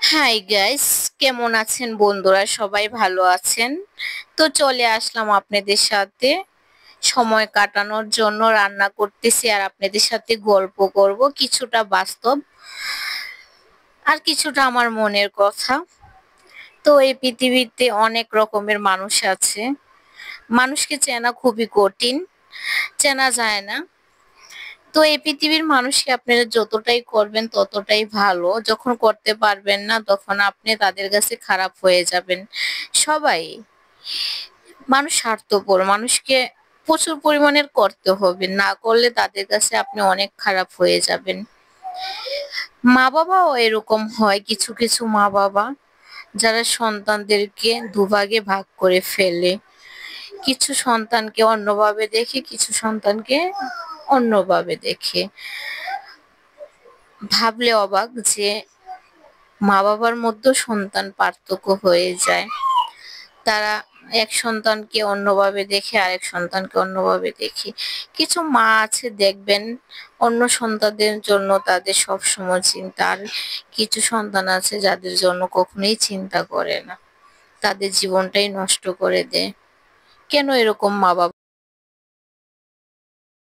Hi guys, কেমন আছেন বন্ধুরা? সবাই ভালো আছেন? তো চলে আসলাম আপনাদের সাথে সময় কাটানোর জন্য। রান্না করতেছি আর আপনাদের সাথে গল্প করব, কিছুটা বাস্তব আর কিছুটা আমার মনের কথা। তো এই পৃথিবীতে অনেক রকমের মানুষ আছে। মানুষকে চেনা খুবই কঠিন, চেনা যায় না। তো এই পৃথিবীর মানুষকে আপনারা যতটাই করবেন ততটাই ভালো। যখন করতে পারবেন না তখন আপনি তাদের কাছে খারাপ হয়ে যাবেন। সবাই মানুষ স্বার্থপর, মানুষকে প্রচুর পরিমাণের করতে হবে, না করলে তাদের কাছে আপনি অনেক খারাপ হয়ে যাবেন। মা বাবাও এরকম হয়, কিছু কিছু মা বাবা যারা সন্তানদেরকে দুভাগে ভাগ করে ফেলে। কিছু সন্তানকে অন্যভাবে দেখে, কিছু সন্তানকে অন্যভাবে দেখে। ভাবলে অবাক যে মা বাবার মধ্যে সন্তান পার্থক্য হয়ে যায়। তারা এক সন্তানকে অন্যভাবে দেখে, আরেক সন্তানকে অন্যভাবে দেখে। কিছু মা আছে দেখবেন অন্য সন্তানদের জন্য তাদের সব সময় চিন্তা, আর কিছু সন্তান আছে যাদের জন্য কখনোই চিন্তা করে না, তাদের জীবনটাই নষ্ট করে দেয়। কেন এরকম মা বাবা